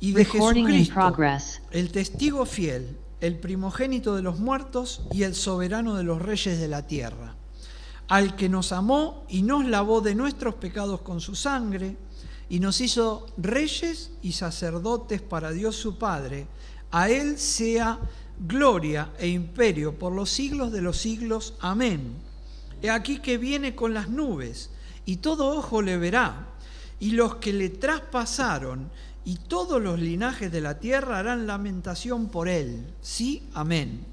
y de Recording in Jesucristo, progress. el testigo fiel, el primogénito de los muertos y el soberano de los reyes de la tierra, al que nos amó y nos lavó de nuestros pecados con su sangre, y nos hizo reyes y sacerdotes para Dios su Padre. A Él sea gloria e imperio por los siglos de los siglos. Amén. He aquí que viene con las nubes, y todo ojo le verá, y los que le traspasaron, y todos los linajes de la tierra harán lamentación por Él. Sí, amén.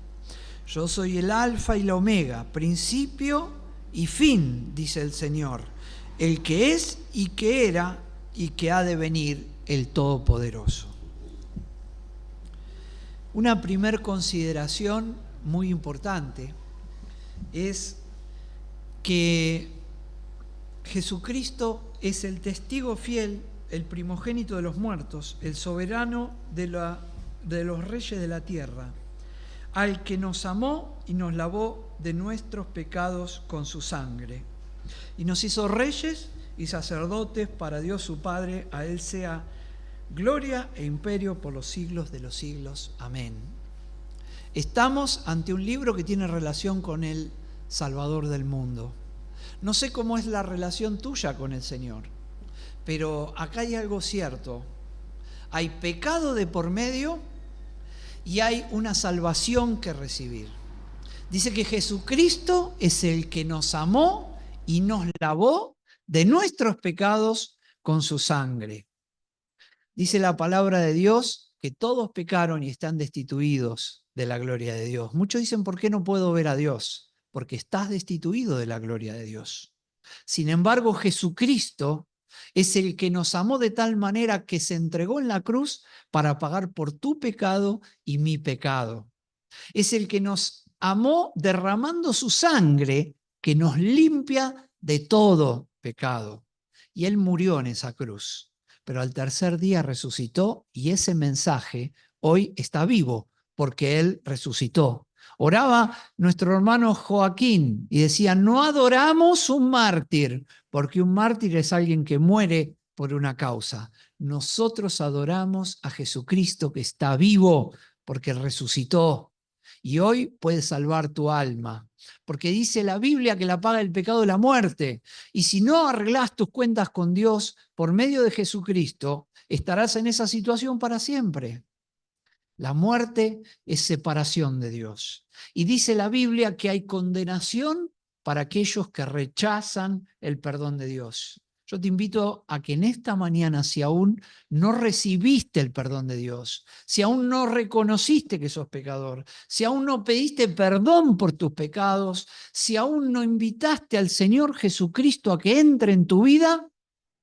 Yo soy el Alfa y la Omega, principio y fin, dice el Señor, el que es y que era y que ha de venir, el Todopoderoso. Una primer consideración muy importante es que Jesucristo es el testigo fiel, el primogénito de los muertos, el soberano de los reyes de la tierra, al que nos amó y nos lavó de nuestros pecados con su sangre, y nos hizo reyes y sacerdotes para Dios su Padre. A Él sea gloria e imperio por los siglos de los siglos. Amén. Estamos ante un libro que tiene relación con el Salvador del mundo. No sé cómo es la relación tuya con el Señor, pero acá hay algo cierto. Hay pecado de por medio y hay una salvación que recibir. Dice que Jesucristo es el que nos amó y nos lavó de nuestros pecados con su sangre. Dice la palabra de Dios que todos pecaron y están destituidos de la gloria de Dios. Muchos dicen, ¿por qué no puedo ver a Dios? Porque estás destituido de la gloria de Dios. Sin embargo, Jesucristo es el que nos amó de tal manera que se entregó en la cruz para pagar por tu pecado y mi pecado. Es el que nos amó derramando su sangre que nos limpia de todo pecado. Y Él murió en esa cruz, pero al tercer día resucitó, y ese mensaje hoy está vivo porque Él resucitó. Oraba nuestro hermano Joaquín y decía, no adoramos un mártir, porque un mártir es alguien que muere por una causa. Nosotros adoramos a Jesucristo que está vivo porque resucitó. Y hoy puedes salvar tu alma, porque dice la Biblia que la paga del pecado de la muerte. Y si no arreglás tus cuentas con Dios por medio de Jesucristo, estarás en esa situación para siempre. La muerte es separación de Dios. Y dice la Biblia que hay condenación para aquellos que rechazan el perdón de Dios. Yo te invito a que en esta mañana, si aún no recibiste el perdón de Dios, si aún no reconociste que sos pecador, si aún no pediste perdón por tus pecados, si aún no invitaste al Señor Jesucristo a que entre en tu vida,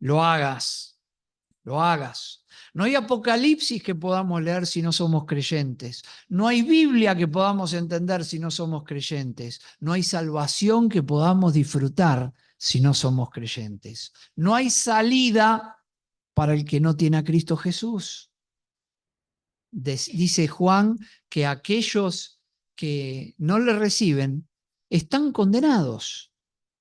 lo hagas, lo hagas. No hay Apocalipsis que podamos leer si no somos creyentes. No hay Biblia que podamos entender si no somos creyentes. No hay salvación que podamos disfrutar si no somos creyentes. No hay salida para el que no tiene a Cristo Jesús. Dice Juan que aquellos que no le reciben están condenados.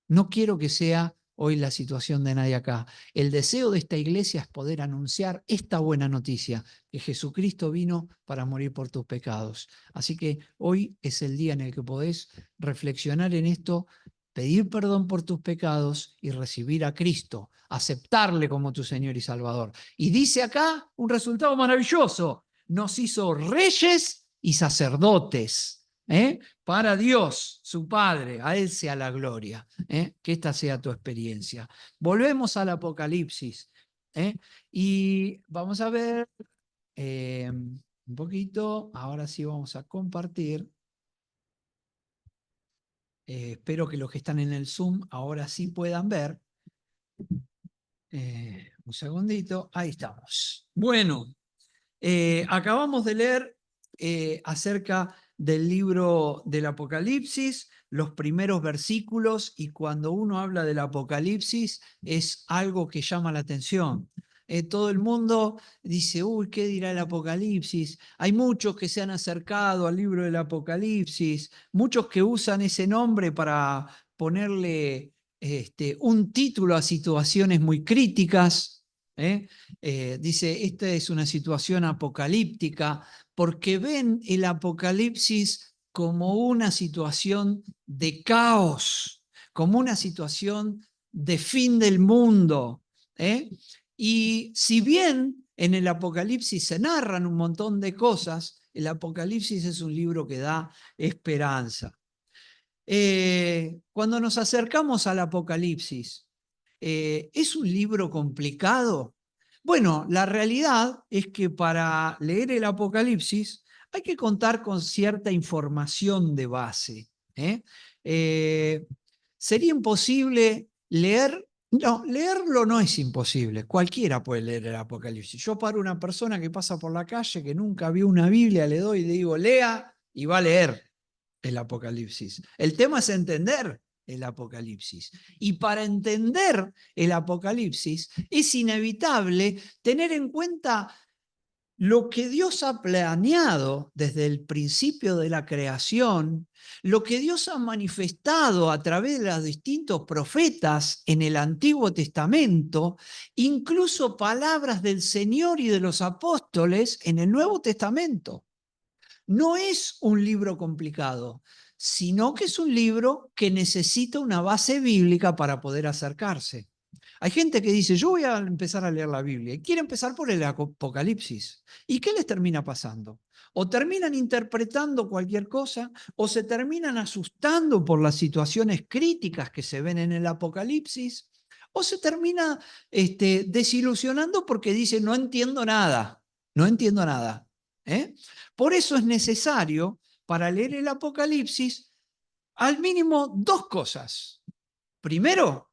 No quiero que sea hoy la situación de nadie acá. El deseo de esta iglesia es poder anunciar esta buena noticia, que Jesucristo vino para morir por tus pecados. Así que hoy es el día en el que podés reflexionar en esto, pedir perdón por tus pecados y recibir a Cristo, aceptarle como tu Señor y Salvador. Y dice acá un resultado maravilloso: nos hizo reyes y sacerdotes. Para Dios, su Padre, a Él sea la gloria. Que esta sea tu experiencia. Volvemos al Apocalipsis y vamos a ver un poquito. Ahora sí vamos a compartir. Espero que los que están en el Zoom ahora sí puedan ver. Un segundito, ahí estamos. Bueno, acabamos de leer acerca del libro del Apocalipsis, los primeros versículos, y cuando uno habla del Apocalipsis es algo que llama la atención. Todo el mundo dice, uy, ¿qué dirá el Apocalipsis? Hay muchos que se han acercado al libro del Apocalipsis, muchos que usan ese nombre para ponerle un título a situaciones muy críticas. Dice, esta es una situación apocalíptica porque ven el apocalipsis como una situación de caos, como una situación de fin del mundo. Y si bien en el Apocalipsis se narran un montón de cosas, el Apocalipsis es un libro que da esperanza. Cuando nos acercamos al Apocalipsis, ¿es un libro complicado? Bueno, la realidad es que para leer el Apocalipsis hay que contar con cierta información de base. Sería imposible leer. No, leerlo no es imposible. Cualquiera puede leer el Apocalipsis. Yo paro a una persona que pasa por la calle, que nunca vio una Biblia, le doy y le digo, lea, y va a leer el Apocalipsis. El tema es entender el Apocalipsis. Y para entender el Apocalipsis es inevitable tener en cuenta lo que Dios ha planeado desde el principio de la creación, lo que Dios ha manifestado a través de los distintos profetas en el Antiguo Testamento, incluso palabras del Señor y de los apóstoles en el Nuevo Testamento. No es un libro complicado, sino que es un libro que necesita una base bíblica para poder acercarse. Hay gente que dice, yo voy a empezar a leer la Biblia y quiere empezar por el Apocalipsis. ¿Y qué les termina pasando? O terminan interpretando cualquier cosa, o se terminan asustando por las situaciones críticas que se ven en el Apocalipsis, o se termina desilusionando porque dice, no entiendo nada, no entiendo nada. Por eso es necesario, para leer el Apocalipsis, al mínimo dos cosas. Primero,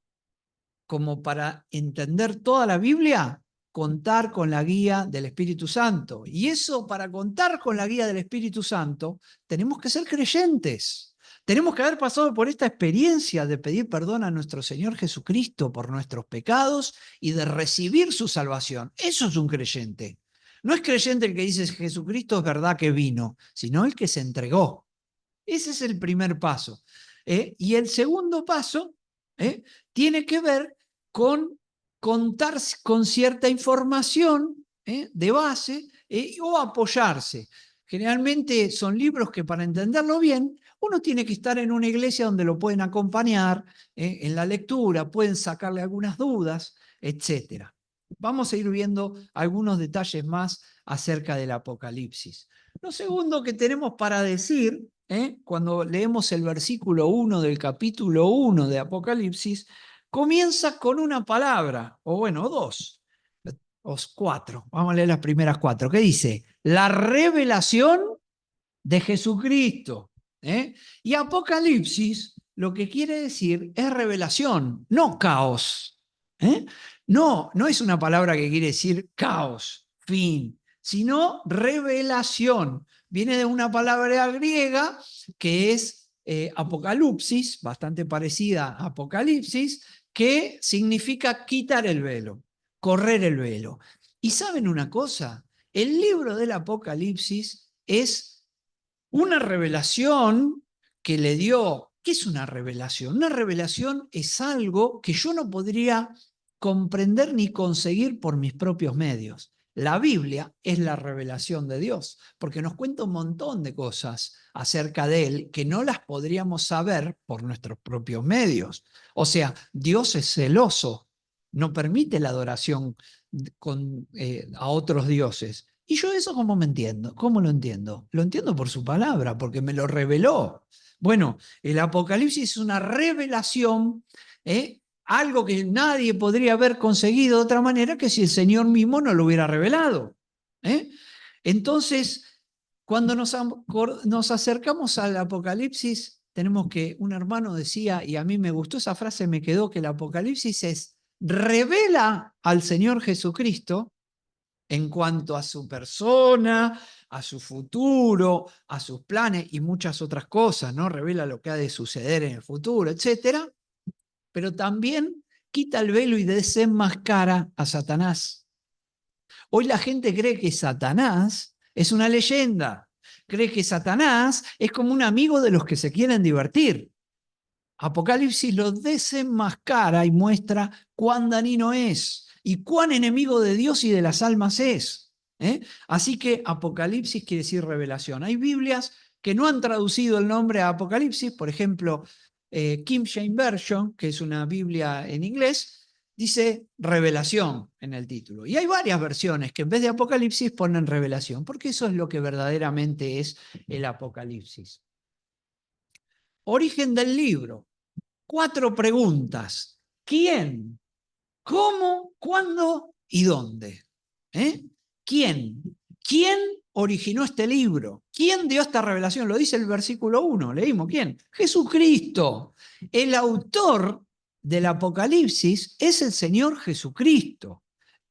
como para entender toda la Biblia, contar con la guía del Espíritu Santo. Y eso, para contar con la guía del Espíritu Santo, tenemos que ser creyentes. Tenemos que haber pasado por esta experiencia de pedir perdón a nuestro Señor Jesucristo por nuestros pecados y de recibir su salvación. Eso es un creyente. No es creyente el que dice Jesucristo es verdad que vino, sino el que se entregó. Ese es el primer paso. Y el segundo paso tiene que ver con contar con cierta información de base o apoyarse. Generalmente son libros que para entenderlo bien, uno tiene que estar en una iglesia donde lo pueden acompañar en la lectura, pueden sacarle algunas dudas, etc. Vamos a ir viendo algunos detalles más acerca del Apocalipsis. Lo segundo que tenemos para decir, cuando leemos el versículo 1 del capítulo 1 de Apocalipsis, comienza con una palabra, o bueno, dos, o cuatro. Vamos a leer las primeras cuatro. ¿Qué dice? La revelación de Jesucristo. Y Apocalipsis lo que quiere decir es revelación, no caos. No es una palabra que quiere decir caos, fin, sino revelación. Viene de una palabra griega que es apocalipsis, bastante parecida a apocalipsis, que significa quitar el velo, correr el velo. Y ¿saben una cosa? El libro del Apocalipsis es una revelación que le dio. ¿Qué es una revelación? Una revelación es algo que yo no podría comprender ni conseguir por mis propios medios. La Biblia es la revelación de Dios, porque nos cuenta un montón de cosas acerca de Él que no las podríamos saber por nuestros propios medios. O sea, Dios es celoso, no permite la adoración a otros dioses. ¿Y yo eso cómo me entiendo? ¿Cómo lo entiendo? Lo entiendo por su palabra, porque me lo reveló. Bueno, el Apocalipsis es una revelación, algo que nadie podría haber conseguido de otra manera que si el Señor mismo no lo hubiera revelado. Entonces, cuando nos acercamos al Apocalipsis, tenemos que, un hermano decía, y a mí me gustó esa frase, me quedó, que el Apocalipsis revela al Señor Jesucristo en cuanto a su persona, a su futuro, a sus planes y muchas otras cosas, ¿no? Revela lo que ha de suceder en el futuro, etc. Pero también quita el velo y desenmascara a Satanás. Hoy la gente cree que Satanás es una leyenda, cree que Satanás es como un amigo de los que se quieren divertir. Apocalipsis lo desenmascara y muestra cuán dañino es. y cuán enemigo de Dios y de las almas es. Así que Apocalipsis quiere decir revelación. Hay Biblias que no han traducido el nombre a Apocalipsis, por ejemplo, King James Version, que es una Biblia en inglés, dice revelación en el título. Y hay varias versiones que en vez de Apocalipsis ponen revelación, porque eso es lo que verdaderamente es el Apocalipsis. Origen del libro. 4 preguntas. ¿Quién? ¿Cómo? ¿Cuándo? ¿Y dónde? ¿Quién? ¿Quién originó este libro? ¿Quién dio esta revelación? Lo dice el versículo 1, leímos. ¿Quién? Jesucristo. El autor del Apocalipsis es el Señor Jesucristo.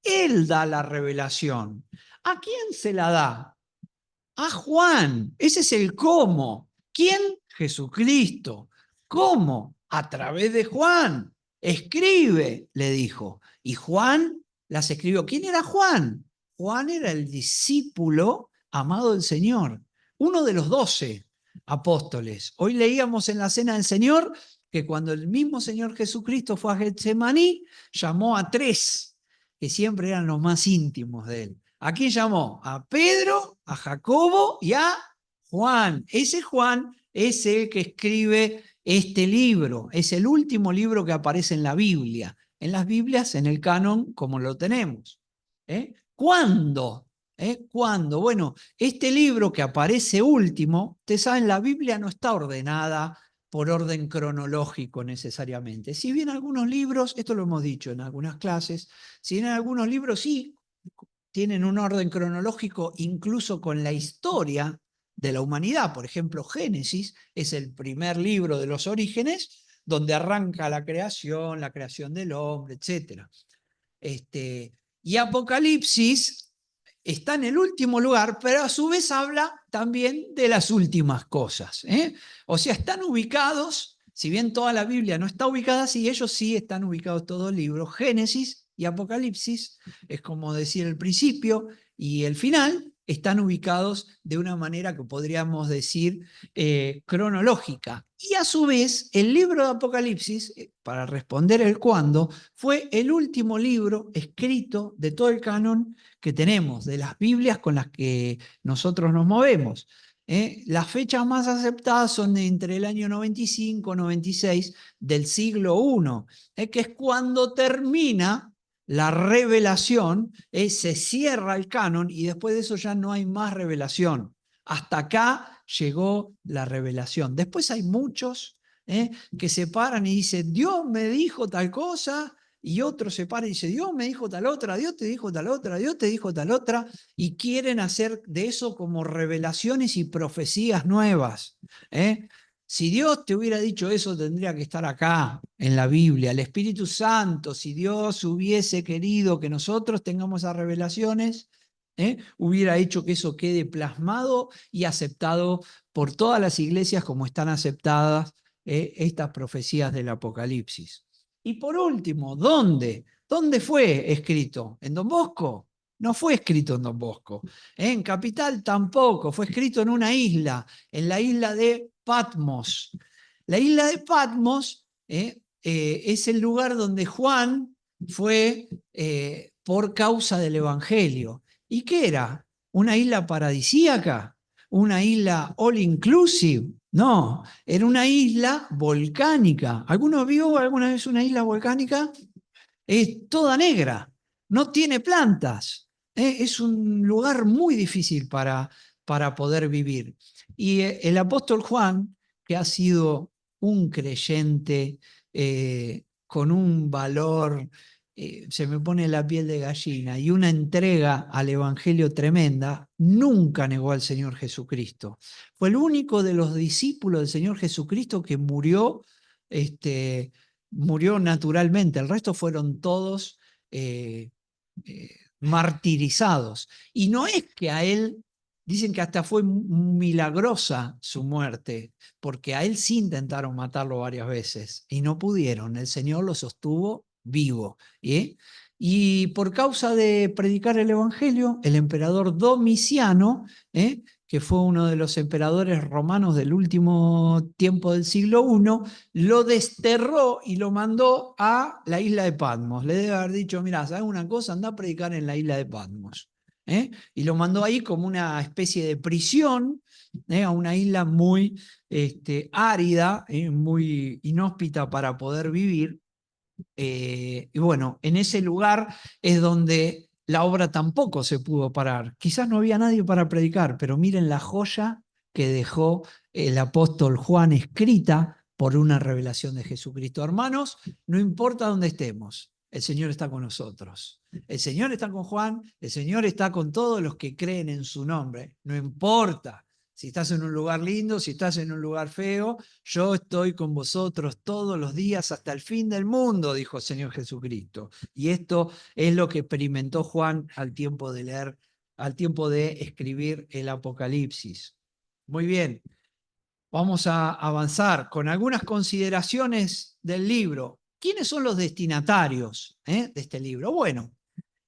Él da la revelación. ¿A quién se la da? A Juan. Ese es el cómo. ¿Quién? Jesucristo. ¿Cómo? A través de Juan. Escribe, le dijo. Y Juan las escribió. ¿Quién era Juan? Juan era el discípulo amado del Señor, uno de los 12 apóstoles. Hoy leíamos en la Cena del Señor que cuando el mismo Señor Jesucristo fue a Getsemaní, llamó a 3, que siempre eran los más íntimos de él. ¿A quién llamó? A Pedro, a Jacobo y a Juan. Ese Juan es el que escribe este libro. Es el último libro que aparece en la Biblia. En las Biblias, en el canon, como lo tenemos. ¿Cuándo? ¿Cuándo? Bueno, este libro que aparece último, ustedes saben, la Biblia no está ordenada por orden cronológico necesariamente. Si bien algunos libros, esto lo hemos dicho en algunas clases, si bien algunos libros sí tienen un orden cronológico incluso con la historia de la humanidad. Por ejemplo, Génesis es el primer libro de los orígenes donde arranca la creación del hombre, etc. Y Apocalipsis está en el último lugar, pero a su vez habla también de las últimas cosas. O sea, están ubicados, si bien toda la Biblia no está ubicada así, ellos sí están ubicados todos los libros. Génesis y Apocalipsis, es como decir el principio y el final, están ubicados de una manera que podríamos decir cronológica. Y a su vez, el libro de Apocalipsis, para responder el cuándo, fue el último libro escrito de todo el canon que tenemos, de las Biblias con las que nosotros nos movemos. Las fechas más aceptadas son entre el año 95 y 96 del siglo I, que es cuando termina la revelación, se cierra el canon y después de eso ya no hay más revelación. Hasta acá llegó la revelación. Después hay muchos que se paran y dicen, Dios me dijo tal cosa, y otro se para y dice, Dios me dijo tal otra, Dios te dijo tal otra, Dios te dijo tal otra, y quieren hacer de eso como revelaciones y profecías nuevas. Si Dios te hubiera dicho eso, tendría que estar acá en la Biblia. El Espíritu Santo, si Dios hubiese querido que nosotros tengamos esas revelaciones, hubiera hecho que eso quede plasmado y aceptado por todas las iglesias como están aceptadas estas profecías del Apocalipsis. Y por último, ¿dónde? ¿Dónde fue escrito? ¿En Don Bosco? No fue escrito en Don Bosco. En Capital tampoco, fue escrito en una isla, en la isla de Patmos. La isla de Patmos es el lugar donde Juan fue por causa del Evangelio. ¿Y qué era? ¿Una isla paradisíaca? ¿Una isla all inclusive? No, era una isla volcánica. ¿Alguno vio alguna vez una isla volcánica? Es toda negra, no tiene plantas. Es un lugar muy difícil para poder vivir. Y el apóstol Juan, que ha sido un creyente con un valor, se me pone la piel de gallina, y una entrega al Evangelio tremenda, nunca negó al Señor Jesucristo. Fue el único de los discípulos del Señor Jesucristo que murió naturalmente, el resto fueron todos martirizados. Y no es que a él, dicen que hasta fue milagrosa su muerte, porque a él sí intentaron matarlo varias veces y no pudieron, el Señor lo sostuvo vivo. Y por causa de predicar el Evangelio, el emperador Domiciano que fue uno de los emperadores romanos del último tiempo del siglo I, lo desterró y lo mandó a la isla de Patmos. Le debe haber dicho, mira, ¿sabes una cosa? Anda a predicar en la isla de Patmos. Y lo mandó ahí como una especie de prisión, a una isla muy árida, muy inhóspita para poder vivir. Y bueno, en ese lugar es donde la obra tampoco se pudo parar. Quizás no había nadie para predicar, pero miren la joya que dejó el apóstol Juan escrita por una revelación de Jesucristo. Hermanos, no importa dónde estemos, el Señor está con nosotros. El Señor está con Juan, el Señor está con todos los que creen en su nombre. No importa si estás en un lugar lindo, si estás en un lugar feo, yo estoy con vosotros todos los días hasta el fin del mundo, dijo el Señor Jesucristo. Y esto es lo que experimentó Juan al tiempo de leer, al tiempo de escribir el Apocalipsis. Muy bien, vamos a avanzar con algunas consideraciones del libro. ¿Quiénes son los destinatarios de este libro? Bueno,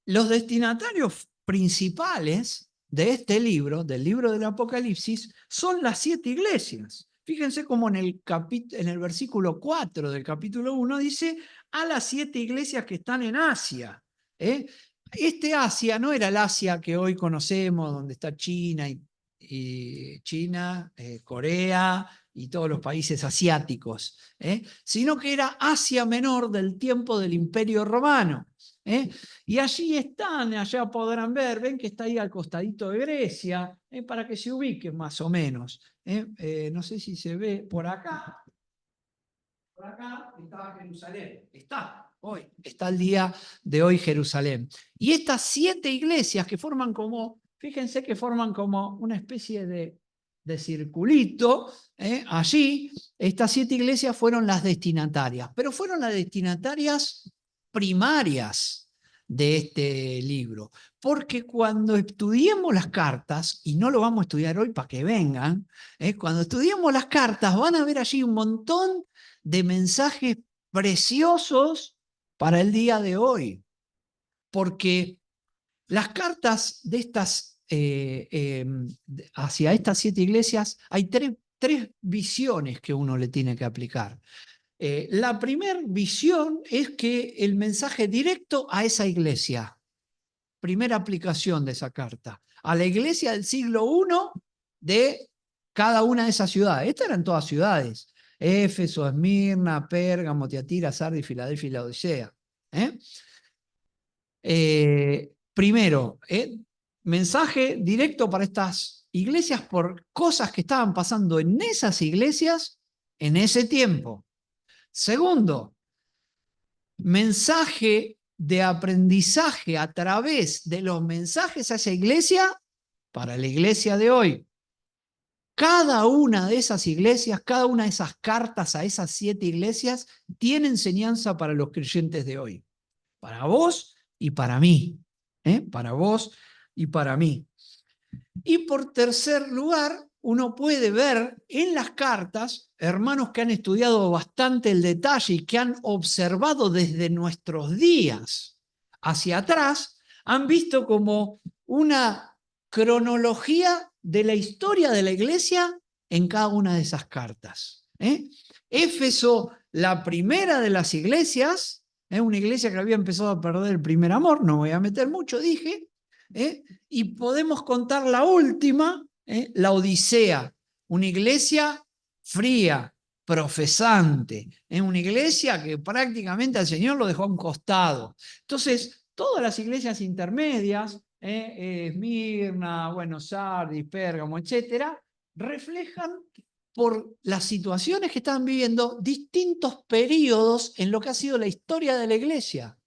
los destinatarios principales de este libro, del libro del Apocalipsis, son las 7 iglesias. Fíjense cómo en el versículo 4 del capítulo 1 dice a las 7 iglesias que están en Asia. Este Asia no era el Asia que hoy conocemos, donde está China, Corea y todos los países asiáticos, sino que era Asia Menor del tiempo del Imperio Romano. Y allí están, allá podrán ver, ven que está ahí al costadito de Grecia, para que se ubiquen más o menos. No sé si se ve por acá. Por acá estaba Jerusalén. Está el día de hoy Jerusalén. Y estas 7 iglesias que forman como, fíjense que forman como una especie de circulito, allí, estas 7 iglesias fueron las destinatarias, pero fueron las destinatarias primarias de este libro, porque cuando estudiemos las cartas, y no lo vamos a estudiar hoy para que vengan, cuando estudiemos las cartas van a ver allí un montón de mensajes preciosos para el día de hoy, porque las cartas de estas, hacia estas 7 iglesias, hay tres visiones que uno le tiene que aplicar. La primera visión es que el mensaje directo a esa iglesia, primera aplicación de esa carta, a la iglesia del siglo I de cada una de esas ciudades. Estas eran todas ciudades: Éfeso, Esmirna, Pérgamo, Tiatira, Sardis, Filadelfia y Laodicea. Primero, mensaje directo para estas iglesias por cosas que estaban pasando en esas iglesias en ese tiempo. Segundo, mensaje de aprendizaje a través de los mensajes a esa iglesia para la iglesia de hoy. Cada una de esas iglesias, cada una de esas cartas a esas 7 iglesias tiene enseñanza para los creyentes de hoy. Para vos y para mí. Para vos y para mí. Y por tercer lugar, uno puede ver en las cartas, hermanos que han estudiado bastante el detalle y que han observado desde nuestros días hacia atrás, han visto como una cronología de la historia de la iglesia en cada una de esas cartas. Éfeso, la primera de las iglesias, una iglesia que había empezado a perder el primer amor, no voy a meter mucho, dije, y podemos contar la última, la Odisea, una iglesia fría, profesante, una iglesia que prácticamente al Señor lo dejó a un costado. Entonces, todas las iglesias intermedias, Esmirna, Sardis, Pérgamo, etcétera, reflejan por las situaciones que están viviendo distintos periodos en lo que ha sido la historia de la iglesia.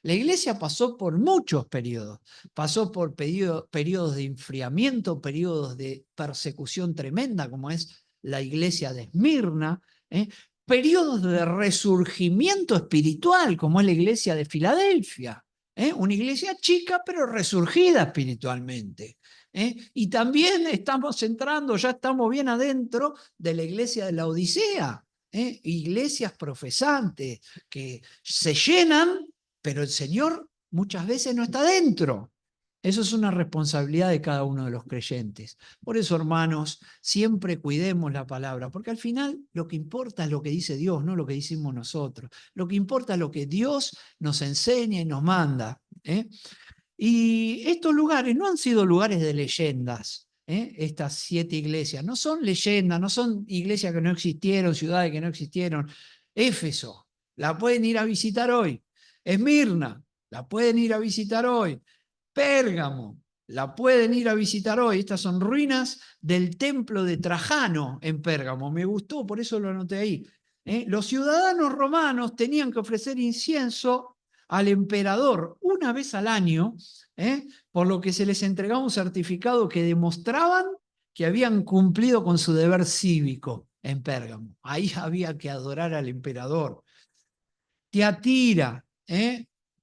La iglesia pasó por muchos periodos, pasó por periodos de enfriamiento, periodos de persecución tremenda, como es la iglesia de Esmirna, periodos de resurgimiento espiritual, como es la iglesia de Filadelfia, una iglesia chica pero resurgida espiritualmente. Y también estamos entrando, ya estamos bien adentro de la iglesia de la Odisea, iglesias profesantes que se llenan, pero el Señor muchas veces no está dentro. Eso es una responsabilidad de cada uno de los creyentes. Por eso, hermanos, siempre cuidemos la palabra, porque al final lo que importa es lo que dice Dios, no lo que decimos nosotros. Lo que importa es lo que Dios nos enseña y nos manda. Y estos lugares no han sido lugares de leyendas. Estas 7 iglesias no son leyendas, no son iglesias que no existieron, ciudades que no existieron. Éfeso, la pueden ir a visitar hoy. Esmirna, la pueden ir a visitar hoy. Pérgamo, la pueden ir a visitar hoy. Estas son ruinas del templo de Trajano en Pérgamo. Me gustó, por eso lo anoté ahí. Los ciudadanos romanos tenían que ofrecer incienso al emperador una vez al año, por lo que se les entregaba un certificado que demostraban que habían cumplido con su deber cívico en Pérgamo. Ahí había que adorar al emperador. Tiatira,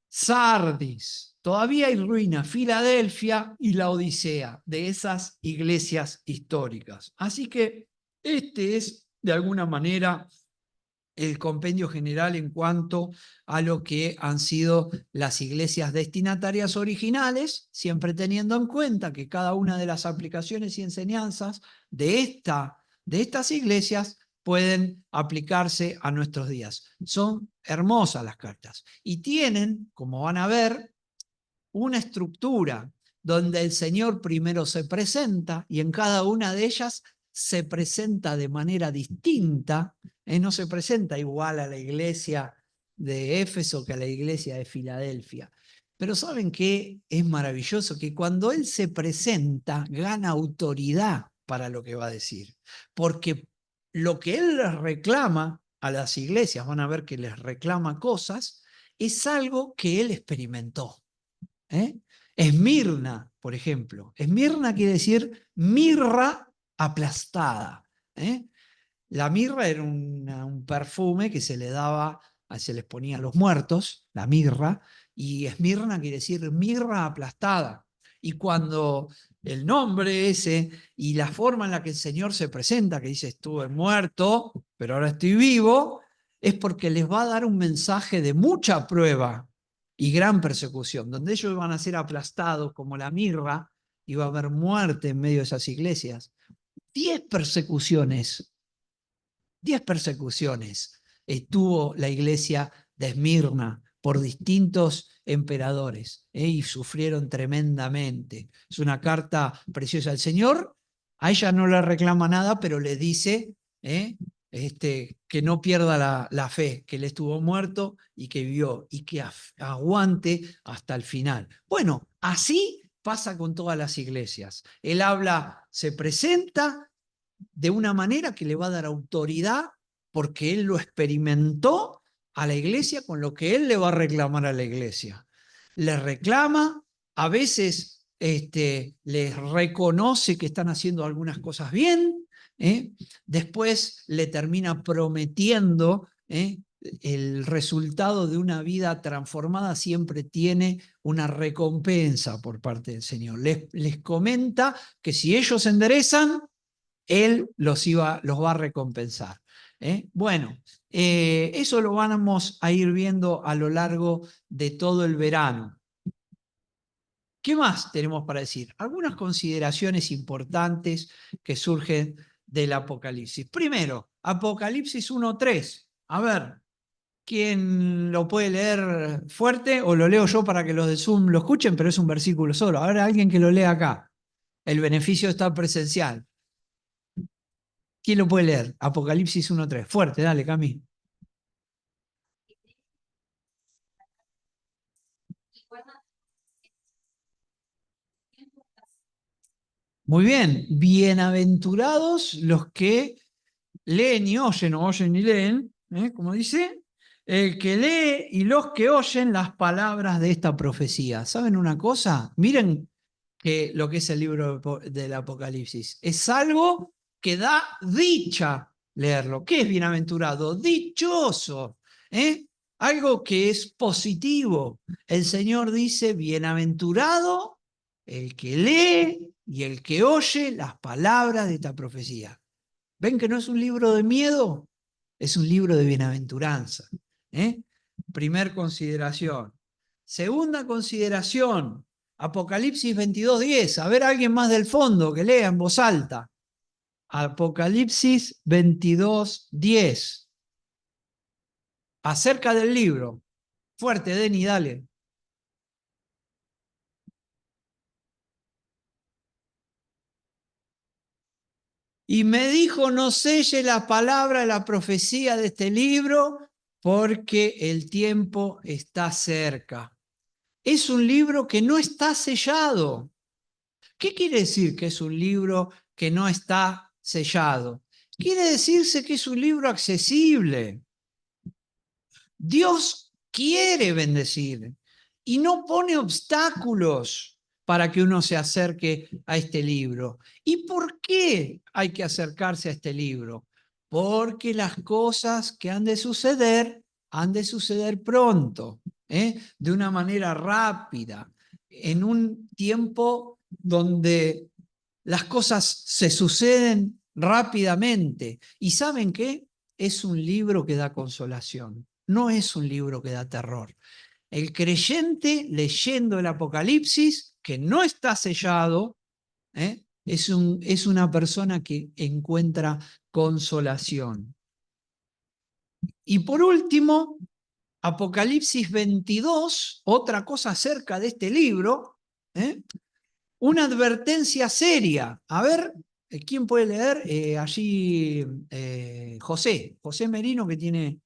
Sardis, todavía hay ruinas, Filadelfia y la Odisea de esas iglesias históricas. Así que este es, de alguna manera, el compendio general en cuanto a lo que han sido las iglesias destinatarias originales, siempre teniendo en cuenta que cada una de las aplicaciones y enseñanzas de estas iglesias pueden aplicarse a nuestros días. Son hermosas las cartas y tienen, como van a ver, una estructura donde el Señor primero se presenta y en cada una de ellas se presenta de manera distinta, no se presenta igual a la iglesia de Éfeso que a la iglesia de Filadelfia. Pero ¿saben qué? Es maravilloso que cuando Él se presenta, gana autoridad para lo que va a decir. Porque lo que Él les reclama a las iglesias, van a ver que les reclama cosas, es algo que Él experimentó. Esmirna, por ejemplo. Esmirna quiere decir mirra aplastada. La mirra era un perfume que se le daba, se les ponía a los muertos, la mirra, y Esmirna quiere decir mirra aplastada. Y cuando el nombre ese y la forma en la que el Señor se presenta, que dice estuve muerto, pero ahora estoy vivo, es porque les va a dar un mensaje de mucha prueba y gran persecución, donde ellos van a ser aplastados como la mirra y va a haber muerte en medio de esas iglesias. 10 persecuciones tuvo la iglesia de Esmirna por distintos emperadores y sufrieron tremendamente. Es una carta preciosa. El Señor a ella no le reclama nada, pero le dice que no pierda la fe, que él estuvo muerto y que vivió y que aguante hasta el final. Bueno, así pasa con todas las iglesias. Él habla, se presenta de una manera que le va a dar autoridad porque él lo experimentó a la iglesia con lo que él le va a reclamar a la iglesia. Le reclama, a veces les reconoce que están haciendo algunas cosas bien, después le termina prometiendo el resultado de una vida transformada siempre tiene una recompensa por parte del Señor. Les comenta que si ellos se enderezan, Él los va a recompensar. Bueno, eso lo vamos a ir viendo a lo largo de todo el verano. ¿Qué más tenemos para decir? Algunas consideraciones importantes que surgen del Apocalipsis. Primero, Apocalipsis 1:3. A ver, ¿quién lo puede leer fuerte? O lo leo yo para que los de Zoom lo escuchen, pero es un versículo solo. A ver, alguien que lo lea acá. El beneficio de estar presencial. ¿Quién lo puede leer? Apocalipsis 1:3. Fuerte, dale, Cami. Muy bien. Bienaventurados los que leen y oyen, o oyen y leen, como dice, el que lee y los que oyen las palabras de esta profecía. ¿Saben una cosa? Miren que lo que es el libro del Apocalipsis. Es algo que da dicha leerlo. ¿Qué es bienaventurado? Dichoso. Algo que es positivo. El Señor dice, bienaventurado el que lee y el que oye las palabras de esta profecía. ¿Ven que no es un libro de miedo? Es un libro de bienaventuranza. Primer consideración. Segunda consideración. Apocalipsis 22:10. A ver, alguien más del fondo que lea en voz alta. Apocalipsis 22:10. Acerca del libro. Fuerte, Denny, dale. Y me dijo, no selle la palabra de la profecía de este libro, porque el tiempo está cerca. Es un libro que no está sellado. ¿Qué quiere decir que es un libro que no está sellado? Quiere decirse que es un libro accesible. Dios quiere bendecir y no pone obstáculos para que uno se acerque a este libro. ¿Y por qué hay que acercarse a este libro? Porque las cosas que han de suceder pronto, de una manera rápida, en un tiempo donde las cosas se suceden rápidamente. ¿Y saben qué? Es un libro que da consolación, no es un libro que da terror. El creyente leyendo el Apocalipsis, que no está sellado, es una persona que encuentra consolación. Y por último, Apocalipsis 22, otra cosa acerca de este libro, una advertencia seria. A ver, ¿quién puede leer? Allí José Merino, que tiene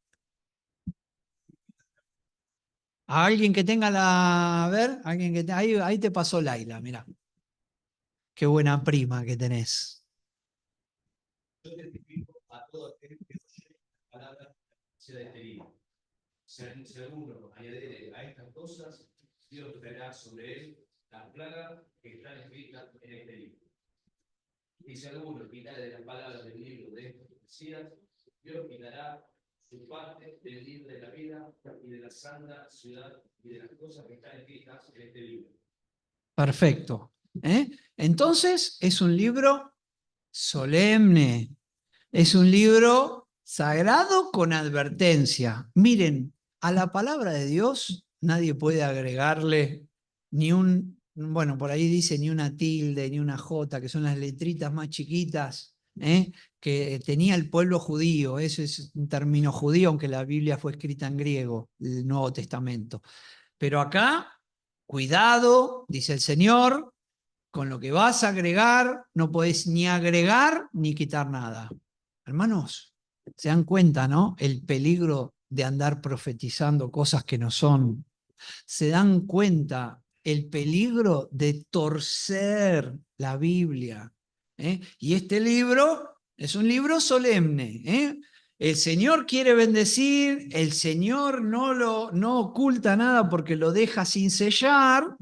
a alguien que tenga la. A ver, alguien que ahí te pasó Laila, mirá. Qué buena prima que tenés. Yo testifico a todo aquel que oye palabras de este libro. Seguro, añadiré a estas cosas, Dios traerá sobre él las plagas que están escritas en este libro. Y si alguno quitare de las palabras del libro de estas profecías, Dios quitará su parte del libro de la vida y de la santa ciudad y de las cosas que están escritas en este libro. Perfecto. Entonces, es un libro solemne, es un libro sagrado con advertencia. Miren, a la palabra de Dios nadie puede agregarle ni bueno, por ahí dice ni una tilde, ni una jota, que son las letritas más chiquitas, que tenía el pueblo judío. Eso es un término judío, aunque la Biblia fue escrita en griego, el Nuevo Testamento. Pero acá, cuidado, dice el Señor, con lo que vas a agregar, no podés ni agregar ni quitar nada. Hermanos, se dan cuenta, ¿no? El peligro de andar profetizando cosas que no son. Se dan cuenta el peligro de torcer la Biblia. Y este libro es un libro solemne. El Señor quiere bendecir, el Señor no oculta nada porque lo deja sin sellar,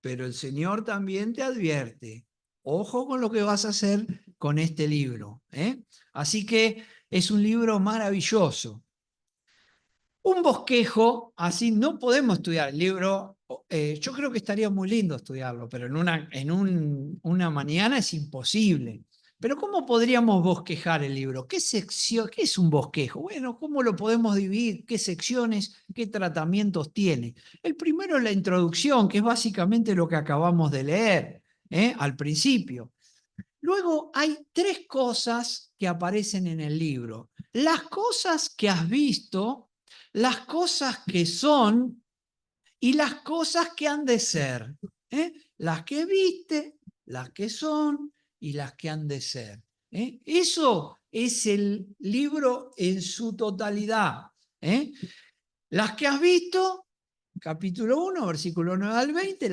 pero el Señor también te advierte. Ojo con lo que vas a hacer con este libro. Así que es un libro maravilloso. Un bosquejo, así no podemos estudiar el libro. Yo creo que estaría muy lindo estudiarlo, pero en una mañana es imposible. Pero ¿cómo podríamos bosquejar el libro? ¿Qué sección, qué es un bosquejo? Bueno, ¿cómo lo podemos dividir? ¿Qué secciones, qué tratamientos tiene? El primero es la introducción, que es básicamente lo que acabamos de leer al principio. Luego hay tres cosas que aparecen en el libro. Las cosas que has visto, las cosas que son y las cosas que han de ser. Las que viste, las que son y las que han de ser. Eso es el libro en su totalidad. Las que has visto, capítulo 1, versículo 9 al 20,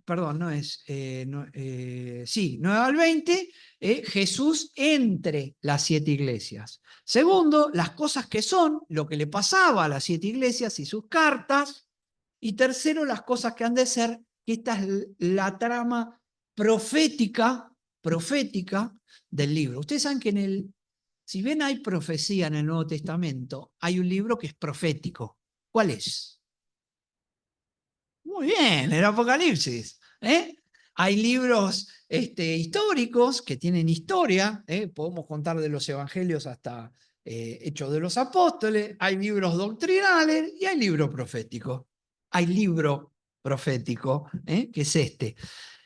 perdón, no es, sí, 9 al 20, Jesús entre las 7 iglesias. Segundo, las cosas que son, lo que le pasaba a las 7 iglesias y sus cartas. Y tercero, las cosas que han de ser, que esta es la trama profética del libro. Ustedes saben que si bien hay profecía en el Nuevo Testamento, hay un libro que es profético. ¿Cuál es? Muy bien, el Apocalipsis. Hay libros históricos que tienen historia, podemos contar de los evangelios hasta Hechos de los Apóstoles, hay libros doctrinales y hay libros proféticos. Hay libro profético, que es este.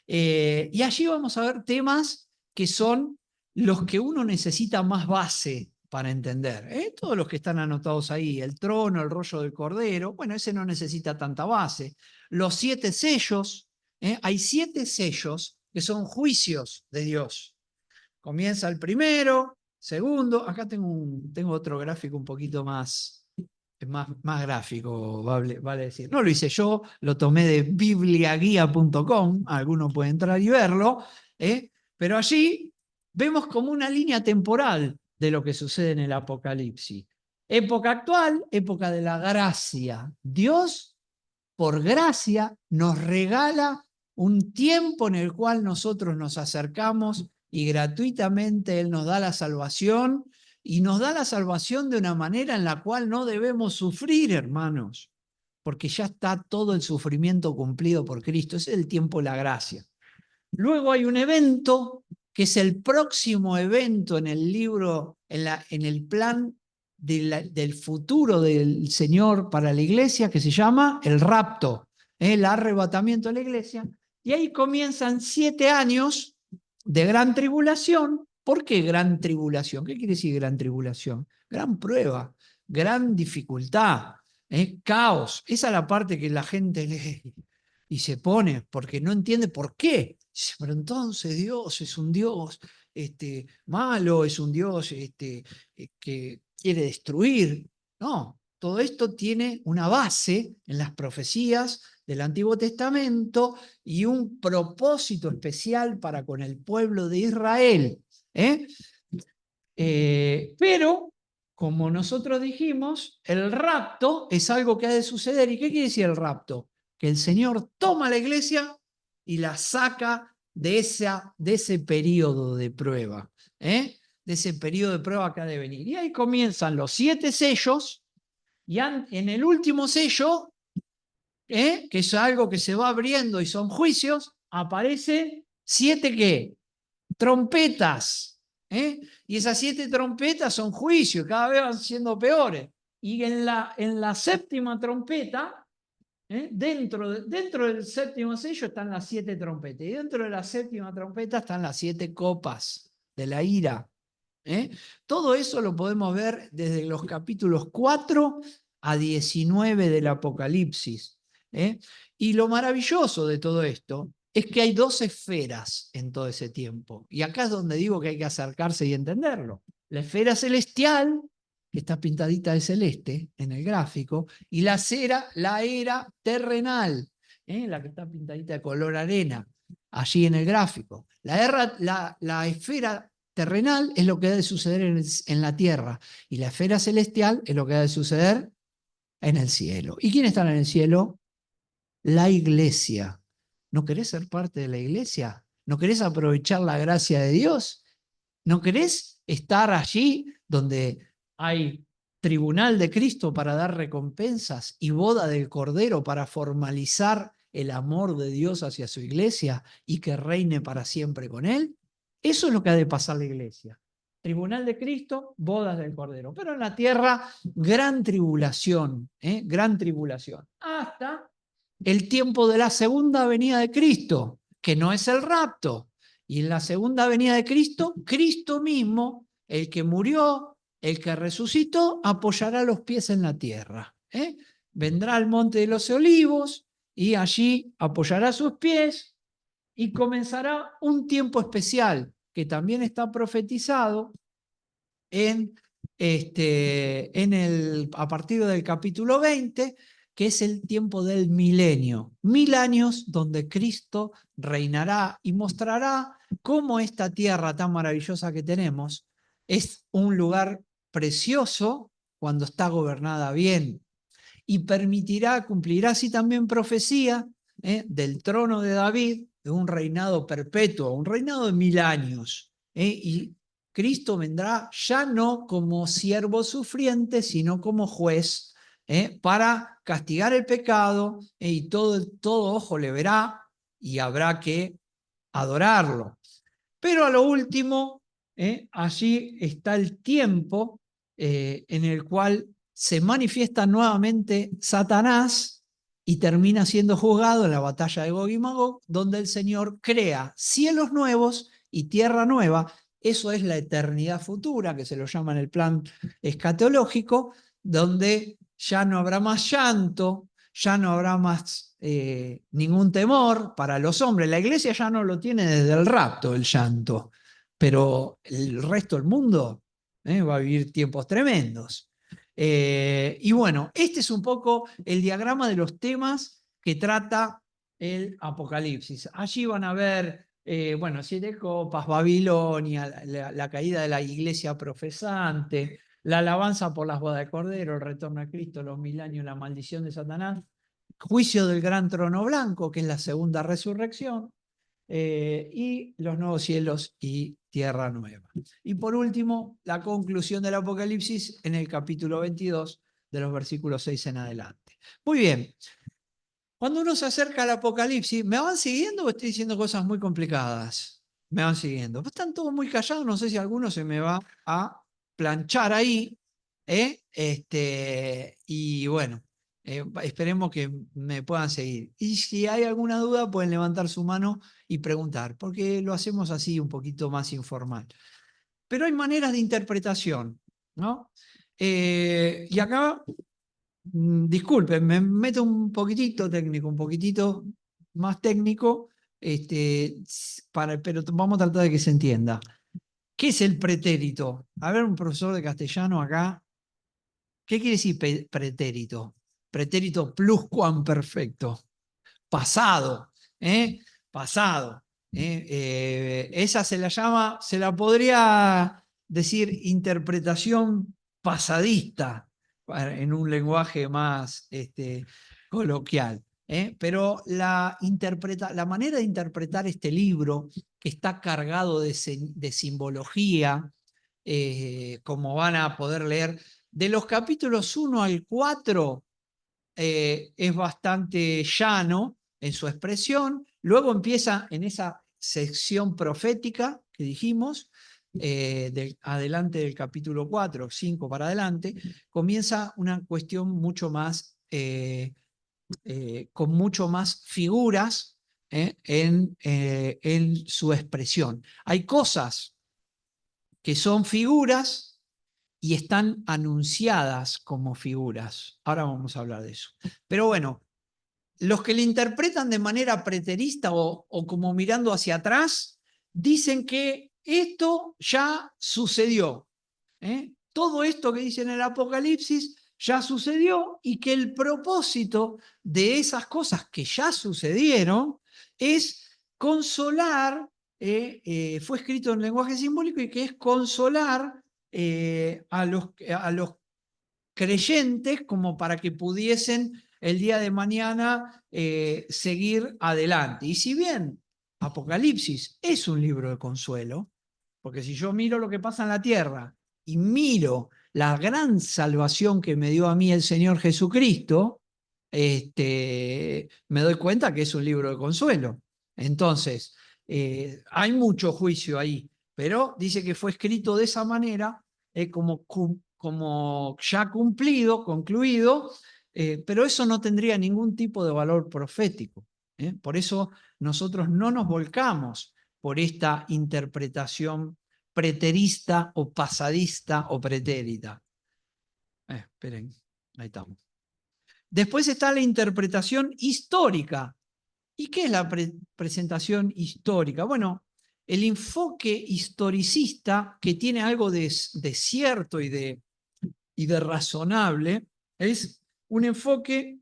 Y allí vamos a ver temas que son los que uno necesita más base para entender. Todos los que están anotados ahí, el trono, el rollo del cordero, bueno, ese no necesita tanta base. Los 7 sellos, hay 7 sellos que son juicios de Dios. Comienza el primero, segundo, acá tengo otro gráfico un poquito más gráfico, vale decir. No lo hice yo, lo tomé de bibliaguía.com, alguno puede entrar y verlo, pero allí vemos como una línea temporal de lo que sucede en el Apocalipsis. Época actual, época de la gracia. Dios, por gracia, nos regala un tiempo en el cual nosotros nos acercamos y gratuitamente Él nos da la salvación, y nos da la salvación de una manera en la cual no debemos sufrir, hermanos, porque ya está todo el sufrimiento cumplido por Cristo. Ese es el tiempo de la gracia. Luego hay un evento que es el próximo evento en el libro, en el plan del futuro del Señor para la iglesia, que se llama el rapto, el arrebatamiento de la iglesia. Y ahí comienzan 7 años de gran tribulación. ¿Por qué gran tribulación? ¿Qué quiere decir gran tribulación? Gran prueba, gran dificultad, caos. Esa es la parte que la gente lee y se pone porque no entiende por qué. Dice, pero entonces Dios es un Dios malo, es un Dios que quiere destruir. No, todo esto tiene una base en las profecías del Antiguo Testamento y un propósito especial para con el pueblo de Israel. Pero, como nosotros dijimos, el rapto es algo que ha de suceder. ¿Y qué quiere decir el rapto? Que el Señor toma la iglesia y la saca de ese periodo de prueba, de ese periodo de prueba que ha de venir. Y ahí comienzan los 7 sellos, y en el último sello, que es algo que se va abriendo y son juicios, aparecen 7 ¿qué? Trompetas. Y esas 7 trompetas son juicios, cada vez van siendo peores. Y en la séptima trompeta, dentro del séptimo sello están las 7 trompetas. Y dentro de la séptima trompeta están las 7 copas de la ira. Todo eso lo podemos ver desde los capítulos 4 a 19 del Apocalipsis. Y lo maravilloso de todo esto es que hay 2 esferas en todo ese tiempo. Y acá es donde digo que hay que acercarse y entenderlo. La esfera celestial, que está pintadita de celeste en el gráfico, y la era terrenal, la que está pintadita de color arena, allí en el gráfico. La esfera terrenal es lo que ha de suceder en la tierra, y la esfera celestial es lo que ha de suceder en el cielo. ¿Y quién está en el cielo? La iglesia. ¿No querés ser parte de la iglesia? ¿No querés aprovechar la gracia de Dios? ¿No querés estar allí donde hay tribunal de Cristo para dar recompensas y boda del Cordero para formalizar el amor de Dios hacia su iglesia y que reine para siempre con Él? Eso es lo que ha de pasar la iglesia. Tribunal de Cristo, bodas del Cordero. Pero en la tierra, gran tribulación, gran tribulación. Hasta el tiempo de la segunda venida de Cristo, que no es el rapto. Y en la segunda venida de Cristo, Cristo mismo, el que murió, el que resucitó, apoyará los pies en la tierra. Vendrá al monte de los olivos y allí apoyará sus pies y comenzará un tiempo especial que también está profetizado a partir del capítulo 20, que es el tiempo del milenio. 1000 años donde Cristo reinará y mostrará cómo esta tierra tan maravillosa que tenemos es un lugar precioso cuando está gobernada bien, y cumplirá así también profecía del trono de David, de un reinado perpetuo, un reinado de 1000 años. Y Cristo vendrá ya no como siervo sufriente, sino como juez, para castigar el pecado, y todo ojo le verá y habrá que adorarlo. Pero a lo último, allí está el tiempo en el cual se manifiesta nuevamente Satanás y termina siendo juzgado en la batalla de Gog y Magog, donde el Señor crea cielos nuevos y tierra nueva. Eso es la eternidad futura, que se lo llama en el plan escatológico, donde ya no habrá más llanto, ya no habrá más ningún temor para los hombres. La iglesia ya no lo tiene desde el rapto, el llanto, pero el resto del mundo va a vivir tiempos tremendos. Y bueno, este es un poco el diagrama de los temas que trata el Apocalipsis. Allí van a ver, bueno, 7 copas, Babilonia, la caída de la iglesia profesante, la alabanza por las bodas de Cordero, el retorno a Cristo, los 1000 años, la maldición de Satanás, juicio del gran trono blanco, que es la segunda resurrección, y los nuevos cielos y tierra nueva. Y por último, la conclusión del Apocalipsis en el capítulo 22, de los versículos 6 en adelante. Muy bien. Cuando uno se acerca al Apocalipsis, ¿me van siguiendo o estoy diciendo cosas muy complicadas? Me van siguiendo. Pues están todos muy callados, no sé si alguno se me va a planchar ahí. Y bueno, esperemos que me puedan seguir. Y si hay alguna duda, pueden levantar su mano y preguntar, porque lo hacemos así un poquito más informal. Pero hay maneras de interpretación, ¿no? Y acá disculpen, me meto un poquitito técnico, un poquitito más técnico, pero vamos a tratar de que se entienda. ¿Qué es el pretérito? A ver, un profesor de castellano acá. ¿Qué quiere decir pretérito? Pretérito pluscuamperfecto. Pasado, ¿eh? Pasado. Esa se la llama, se la podría decir interpretación pasadista, en un lenguaje más coloquial. Pero la manera de interpretar este libro, que está cargado de simbología, como van a poder leer, de los capítulos 1 al 4, es bastante llano en su expresión. Luego empieza en esa sección profética que dijimos, adelante del capítulo 4, 5 para adelante, comienza una cuestión mucho más, con mucho más figuras en su expresión. Hay cosas que son figuras y están anunciadas como figuras. Ahora vamos a hablar de eso. Pero bueno, los que le interpretan de manera preterista o como mirando hacia atrás, dicen que esto ya sucedió. Todo esto que dice en el Apocalipsis ya sucedió y que el propósito de esas cosas que ya sucedieron es consolar, fue escrito en lenguaje simbólico y que es consolar a los creyentes como para que pudiesen el día de mañana seguir adelante. Y si bien Apocalipsis es un libro de consuelo, porque si yo miro lo que pasa en la tierra y miro la gran salvación que me dio a mí el Señor Jesucristo, me doy cuenta que es un libro de consuelo. Entonces, hay mucho juicio ahí, pero dice que fue escrito de esa manera, como ya cumplido, concluido, pero eso no tendría ningún tipo de valor profético. Por eso nosotros no nos volcamos por esta interpretación preterista o pasadista o pretérita. Esperen, ahí estamos. Después está la interpretación histórica. ¿Y qué es la presentación histórica? Bueno, el enfoque historicista, que tiene algo de cierto y de razonable, es un enfoque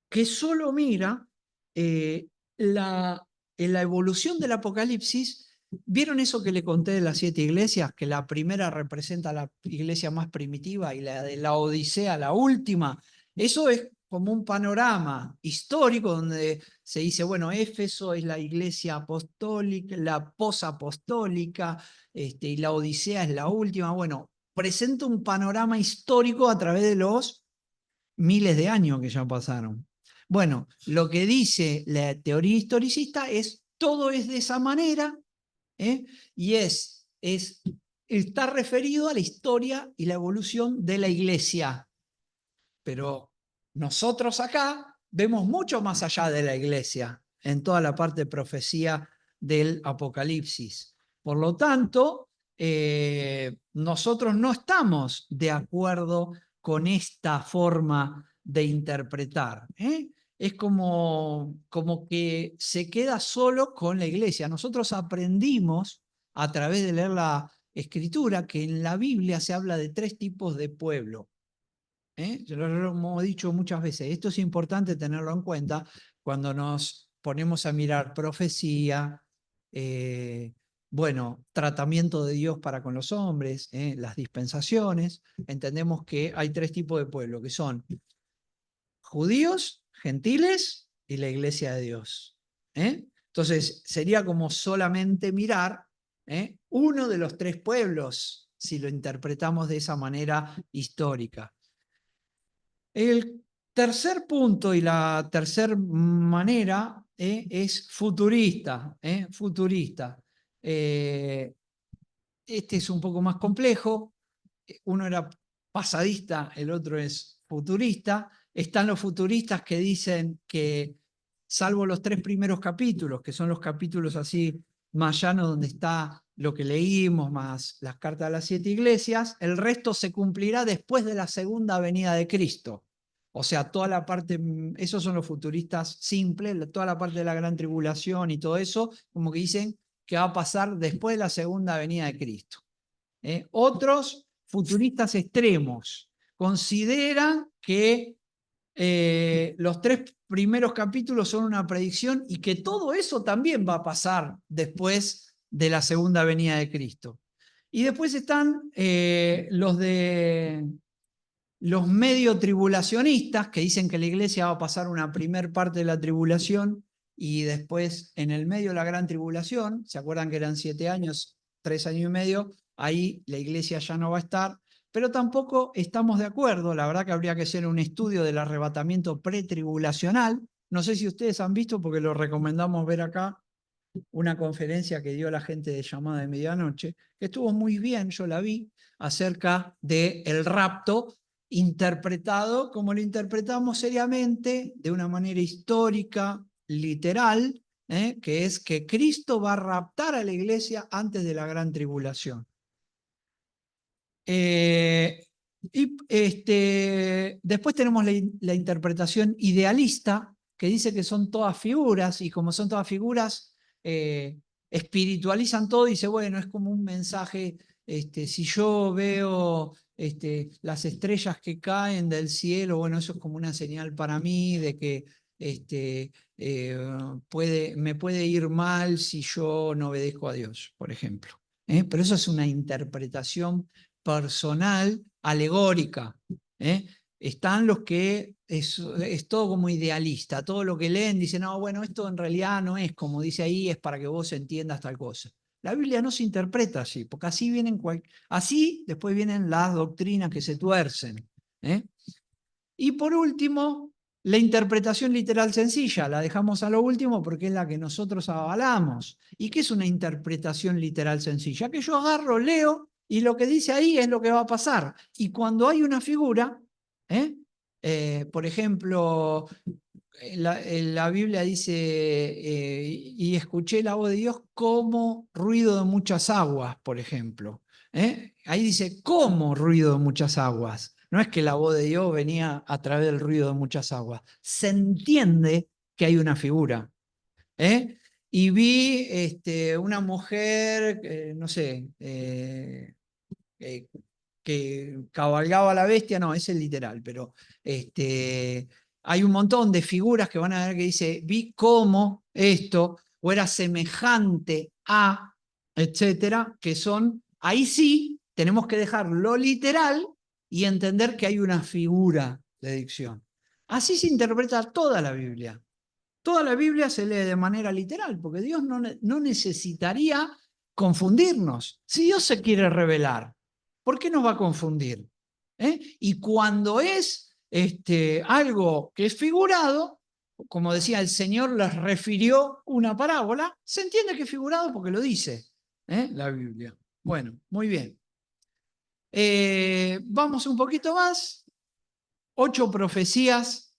que solo mira en la evolución del Apocalipsis. ¿Vieron eso que le conté de las 7 iglesias? Que la primera representa la iglesia más primitiva y la de la Odisea, la última. Eso es como un panorama histórico donde se dice, bueno, Éfeso es la iglesia apostólica, la posapostólica, y la Odisea es la última. Bueno, presenta un panorama histórico a través de los miles de años que ya pasaron. Bueno, lo que dice la teoría historicista es todo es de esa manera, y está referido a la historia y la evolución de la iglesia. Pero nosotros acá vemos mucho más allá de la iglesia en toda la parte de profecía del Apocalipsis. Por lo tanto, nosotros no estamos de acuerdo con esta forma de interpretar. Es como que se queda solo con la iglesia. Nosotros aprendimos a través de leer la Escritura que en la Biblia se habla de 3 tipos de pueblo. Lo hemos dicho muchas veces. Esto es importante tenerlo en cuenta cuando nos ponemos a mirar profecía, tratamiento de Dios para con los hombres, las dispensaciones. Entendemos que hay 3 tipos de pueblo, que son judíos, gentiles y la iglesia de Dios. Entonces, sería como solamente mirar uno de los 3 pueblos, si lo interpretamos de esa manera histórica. El tercer punto y la tercera manera es futurista. Futurista. Este es un poco más complejo. Uno era pasadista, el otro es futurista. Están los futuristas que dicen que, salvo los 3 primeros capítulos, que son los capítulos así más llanos donde está lo que leímos, más las cartas de las 7 iglesias, el resto se cumplirá después de la segunda venida de Cristo. O sea, toda la parte, esos son los futuristas simples, toda la parte de la gran tribulación y todo eso, como que dicen que va a pasar después de la segunda venida de Cristo. Otros futuristas extremos consideran que los 3 primeros capítulos son una predicción y que todo eso también va a pasar después de la segunda venida de Cristo. Y después están los medio tribulacionistas que dicen que la iglesia va a pasar una primer parte de la tribulación y después en el medio de la gran tribulación, ¿se acuerdan que eran 7 años, 3 años y medio? Ahí la iglesia ya no va a estar, pero tampoco estamos de acuerdo. La verdad que habría que hacer un estudio del arrebatamiento pretribulacional. No sé si ustedes han visto, porque lo recomendamos ver acá, una conferencia que dio la gente de Llamada de Medianoche, que estuvo muy bien, yo la vi, acerca del rapto, interpretado como lo interpretamos seriamente, de una manera histórica, literal, que es que Cristo va a raptar a la iglesia antes de la gran tribulación. Después tenemos la interpretación idealista, que dice que son todas figuras, y como son todas figuras, espiritualizan todo y dice, bueno, es como un mensaje, si yo veo las estrellas que caen del cielo, bueno, eso es como una señal para mí de que me puede ir mal si yo no obedezco a Dios, por ejemplo. Pero eso es una interpretación personal, alegórica. Están los que es todo como idealista, todo lo que leen dicen, no, bueno, esto en realidad no es como dice ahí, es para que vos entiendas tal cosa. La Biblia no se interpreta así, porque así después vienen las doctrinas que se tuercen. Y por último, la interpretación literal sencilla, la dejamos a lo último porque es la que nosotros avalamos. ¿Y qué es una interpretación literal sencilla? Que yo agarro, leo, y lo que dice ahí es lo que va a pasar. Y cuando hay una figura, por ejemplo, la Biblia dice, y escuché la voz de Dios como ruido de muchas aguas, por ejemplo. Ahí dice, como ruido de muchas aguas. No es que la voz de Dios venía a través del ruido de muchas aguas. Se entiende que hay una figura. Y vi una mujer, no sé, que cabalgaba la bestia, no, ese es literal, pero hay un montón de figuras que van a ver que dice, vi cómo esto, o era semejante a, etcétera, que son, ahí sí, tenemos que dejar lo literal y entender que hay una figura de dicción. Así se interpreta toda la Biblia. Toda la Biblia se lee de manera literal, porque Dios no necesitaría confundirnos. Si Dios se quiere revelar, ¿por qué nos va a confundir? Y cuando es algo que es figurado, como decía, el Señor les refirió una parábola, se entiende que es figurado porque lo dice la Biblia. Bueno, muy bien. Vamos un poquito más. 8 profecías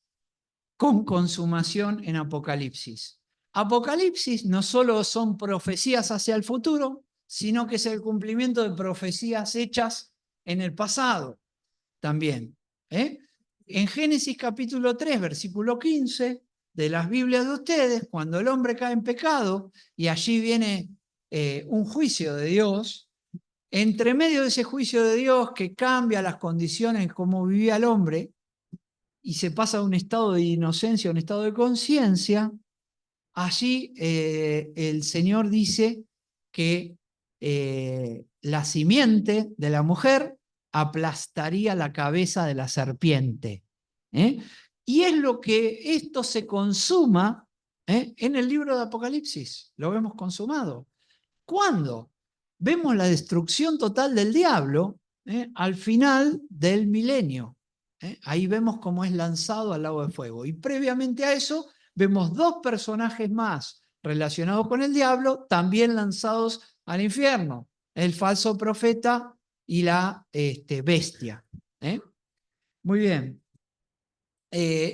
con consumación en Apocalipsis. Apocalipsis no solo son profecías hacia el futuro, sino que es el cumplimiento de profecías hechas en el pasado también. En Génesis capítulo 3, versículo 15 de las Biblias de ustedes, cuando el hombre cae en pecado y allí viene un juicio de Dios, entre medio de ese juicio de Dios que cambia las condiciones como vivía el hombre y se pasa de un estado de inocencia a un estado de conciencia, allí el Señor dice que la simiente de la mujer aplastaría la cabeza de la serpiente. Y es lo que esto se consuma en el libro de Apocalipsis. Lo vemos consumado. ¿Cuándo? Vemos la destrucción total del diablo al final del milenio. Ahí vemos cómo es lanzado al lago de fuego. Y previamente a eso vemos dos personajes más relacionados con el diablo, también lanzados al infierno. El falso profeta y la bestia. Muy bien.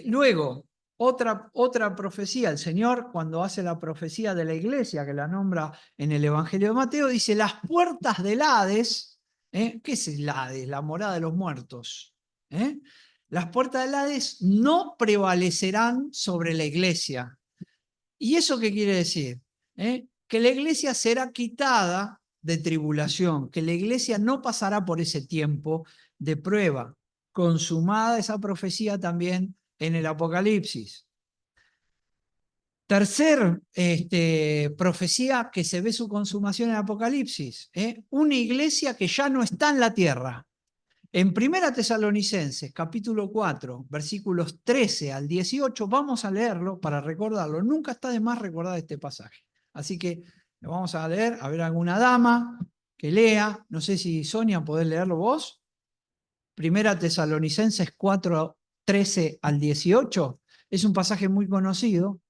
Luego, otra profecía, el Señor cuando hace la profecía de la iglesia, que la nombra en el Evangelio de Mateo, dice, las puertas del Hades, ¿qué es el Hades? La morada de los muertos. Las puertas del Hades no prevalecerán sobre la iglesia. ¿Y eso qué quiere decir? Que la iglesia será quitada de tribulación, que la iglesia no pasará por ese tiempo de prueba. Consumada esa profecía también en el Apocalipsis. Tercer profecía que se ve su consumación en el Apocalipsis. Una iglesia que ya no está en la tierra. En 1 Tesalonicenses, capítulo 4, versículos 13 al 18, vamos a leerlo para recordarlo. Nunca está de más recordar este pasaje. Así que lo vamos a leer, a ver alguna dama que lea. No sé si Sonia podés leerlo vos. 1 Tesalonicenses 4, 13 al 18. Es un pasaje muy conocido.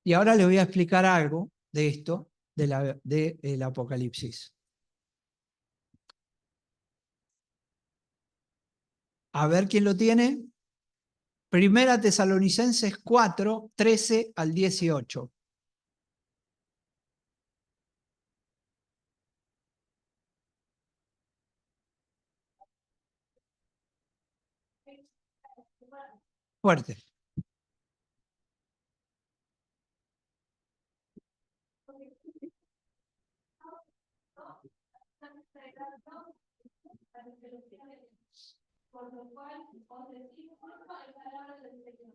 Y ahora le voy a explicar algo de esto, del Apocalipsis. A ver quién lo tiene. 1 Tesalonicenses 4, 13 al 18. Fuerte. Por lo cual os decimos en palabras del Señor,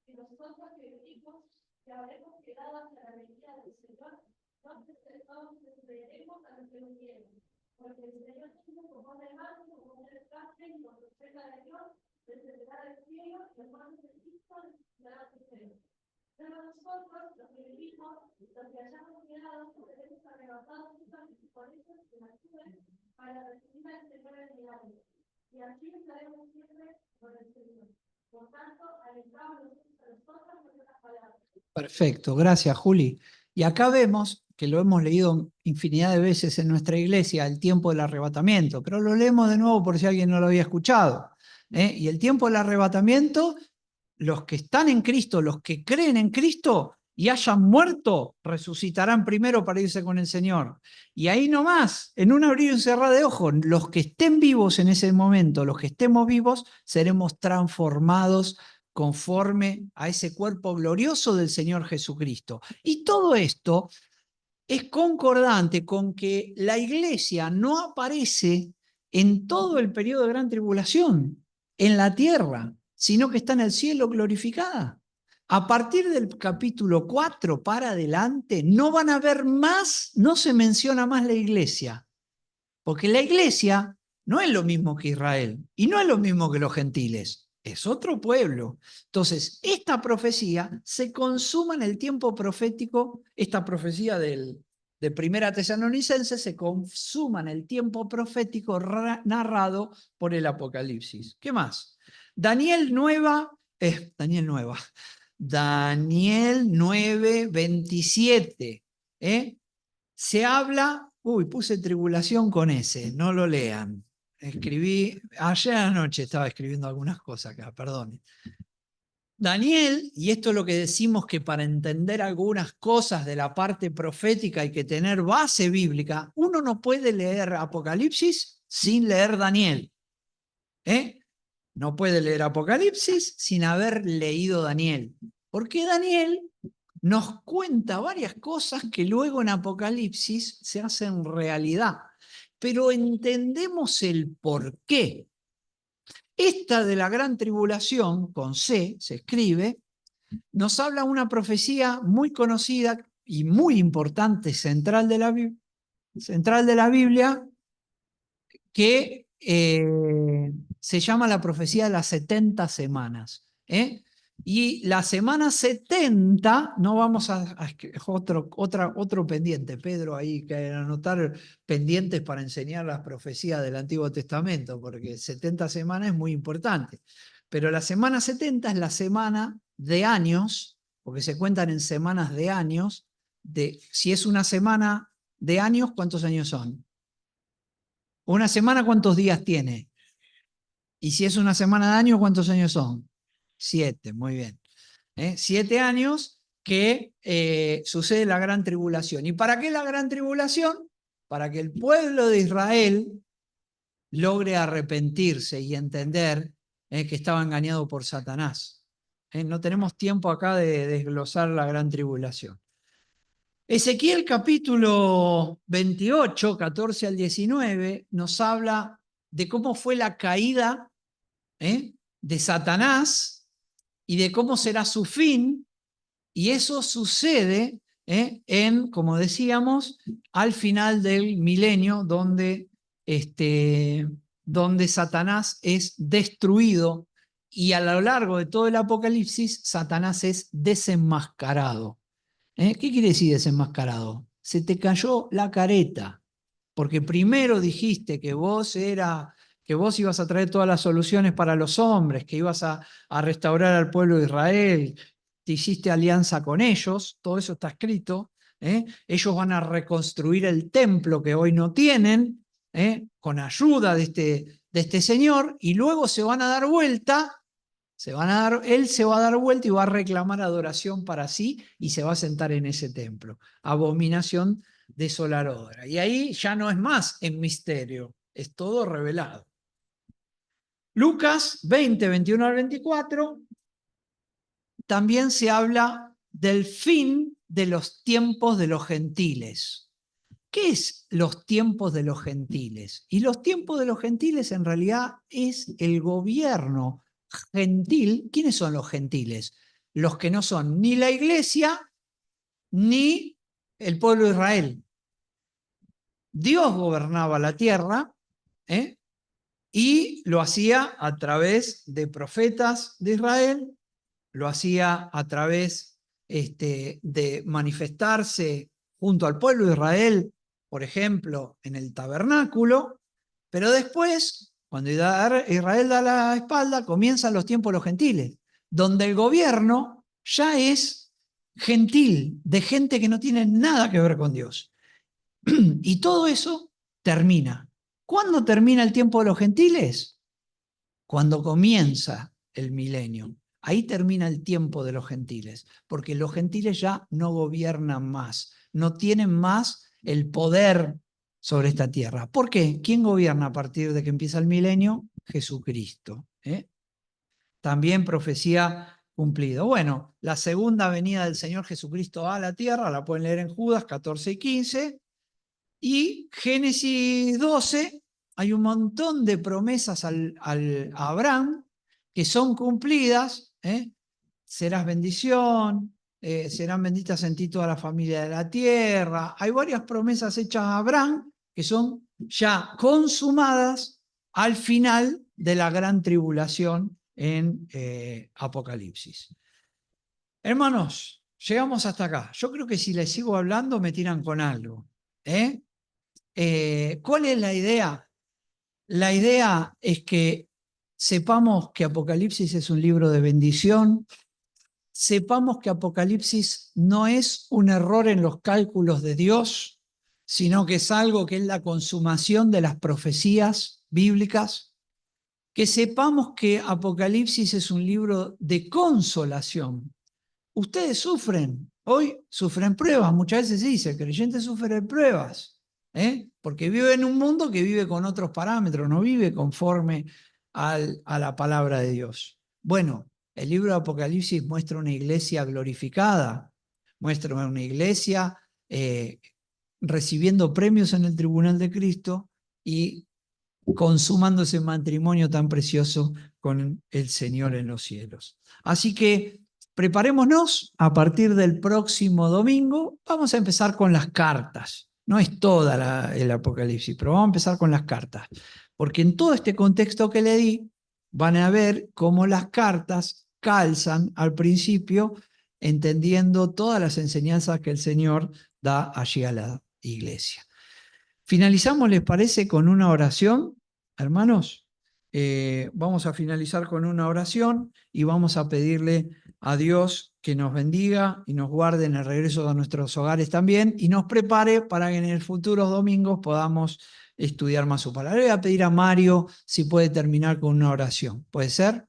que nosotros que venimos, que habremos quedado hasta la venida del Señor, no descreeremos a los que nos vienen. Porque el Señor mismo, como de mano, como un desastre y con profeta de Dios, descenderá del cielo y los manos de Cristo dará su cielo. Pero nosotros, los que vivimos, los que hayamos quedado, seremos arrebatados justamente por eso de la nube para recibir al Señor en milagro. Y así estaremos siempre con el Señor. Por tanto, alentamos los unos a los otros con estas palabras. Perfecto, gracias Juli. Y acá vemos, que lo hemos leído infinidad de veces en nuestra iglesia, el tiempo del arrebatamiento, pero lo leemos de nuevo por si alguien no lo había escuchado. Y el tiempo del arrebatamiento, los que están en Cristo, los que creen en Cristo y hayan muerto, resucitarán primero para irse con el Señor. Y ahí nomás, en un abrir y cerrar de ojos, los que estén vivos en ese momento, los que estemos vivos, seremos transformados conforme a ese cuerpo glorioso del Señor Jesucristo. Y todo esto es concordante con que la iglesia no aparece en todo el periodo de gran tribulación en la tierra, sino que está en el cielo glorificada. A partir del capítulo 4 para adelante no van a ver más, no se menciona más la iglesia, porque la iglesia no es lo mismo que Israel y no es lo mismo que los gentiles, es otro pueblo. Entonces, esta profecía se consuma en el tiempo profético, esta profecía de 1 Tesalonicenses se consuma en el tiempo profético narrado por el Apocalipsis. ¿Qué más? Daniel 9, 27. Se habla, puse tribulación con ese, no lo lean. Escribí, ayer anoche estaba escribiendo algunas cosas acá, perdón. Daniel, y esto es lo que decimos que para entender algunas cosas de la parte profética hay que tener base bíblica, uno no puede leer Apocalipsis sin leer Daniel. No puede leer Apocalipsis sin haber leído Daniel, porque Daniel nos cuenta varias cosas que luego en Apocalipsis se hacen realidad, pero entendemos el por qué. Esta de la gran tribulación, con C, se escribe, nos habla una profecía muy conocida y muy importante, central de la Biblia, que se llama la profecía de las 70 semanas. Y la semana 70, no vamos a otro pendiente, Pedro, ahí que anotar pendientes para enseñar las profecías del Antiguo Testamento, porque 70 semanas es muy importante. Pero la semana 70 es la semana de años, porque se cuentan en semanas de años. Si es una semana de años, ¿cuántos años son? Una semana, ¿cuántos días tiene? Y si es una semana de años, ¿cuántos años son? 7, muy bien. 7 años que sucede la gran tribulación. ¿Y para qué la gran tribulación? Para que el pueblo de Israel logre arrepentirse y entender que estaba engañado por Satanás. No tenemos tiempo acá de desglosar la gran tribulación. Ezequiel capítulo 28, 14 al 19, nos habla de cómo fue la caída de Satanás y de cómo será su fin, y eso sucede como decíamos, al final del milenio, donde Satanás es destruido, y a lo largo de todo el Apocalipsis, Satanás es desenmascarado. ¿Qué quiere decir desenmascarado? Se te cayó la careta, porque primero dijiste que vos ibas a traer todas las soluciones para los hombres, que ibas a restaurar al pueblo de Israel, te hiciste alianza con ellos, todo eso está escrito. Ellos van a reconstruir el templo que hoy no tienen, con ayuda de este señor, y luego se van a dar vuelta. Él se va a dar vuelta y va a reclamar adoración para sí y se va a sentar en ese templo. Abominación desoladora. Y ahí ya no es más en misterio, es todo revelado. Lucas 20, 21 al 24, también se habla del fin de los tiempos de los gentiles. ¿Qué es los tiempos de los gentiles? Y los tiempos de los gentiles en realidad es el gobierno gentil. ¿Quiénes son los gentiles? Los que no son ni la iglesia ni el pueblo de Israel. Dios gobernaba la tierra y lo hacía a través de profetas de Israel, lo hacía a través de manifestarse junto al pueblo de Israel, por ejemplo, en el tabernáculo, pero después, cuando Israel da la espalda, comienzan los tiempos de los gentiles, donde el gobierno ya es gentil, de gente que no tiene nada que ver con Dios. Y todo eso termina. ¿Cuándo termina el tiempo de los gentiles? Cuando comienza el milenio. Ahí termina el tiempo de los gentiles, porque los gentiles ya no gobiernan más, no tienen más el poder sobre esta tierra. ¿Por qué? ¿Quién gobierna a partir de que empieza el milenio? Jesucristo. También profecía cumplida. Bueno, la segunda venida del Señor Jesucristo a la tierra, la pueden leer en Judas 14 y 15, y Génesis 12, hay un montón de promesas a Abraham que son cumplidas. Serás bendición, serán benditas en ti toda la familia de la tierra. Hay varias promesas hechas a Abraham que son ya consumadas al final de la gran tribulación en Apocalipsis. Hermanos, llegamos hasta acá. Yo creo que si les sigo hablando me tiran con algo. ¿Cuál es la idea? La idea es que sepamos que Apocalipsis es un libro de bendición, sepamos que Apocalipsis no es un error en los cálculos de Dios, sino que es algo que es la consumación de las profecías bíblicas. que sepamos que Apocalipsis es un libro de consolación. Ustedes sufren, hoy sufren pruebas, muchas veces se dice, el creyente sufre pruebas, porque vive en un mundo que vive con otros parámetros, no vive conforme a la palabra de Dios. Bueno, el libro de Apocalipsis muestra una iglesia glorificada, muestra una iglesia recibiendo premios en el tribunal de Cristo y consumando ese matrimonio tan precioso con el Señor en los cielos. Así que preparémonos, a partir del próximo domingo vamos a empezar con las cartas. No es toda el Apocalipsis, pero vamos a empezar con las cartas. Porque en todo este contexto que le di, van a ver cómo las cartas calzan al principio, entendiendo todas las enseñanzas que el Señor da allí a la iglesia. Finalizamos, ¿les parece, con una oración, hermanos? Vamos a finalizar con una oración y vamos a pedirle a Dios que nos bendiga y nos guarde en el regreso a nuestros hogares también y nos prepare para que en el futuros domingos podamos estudiar más su palabra. Le voy a pedir a Mario si puede terminar con una oración. ¿Puede ser?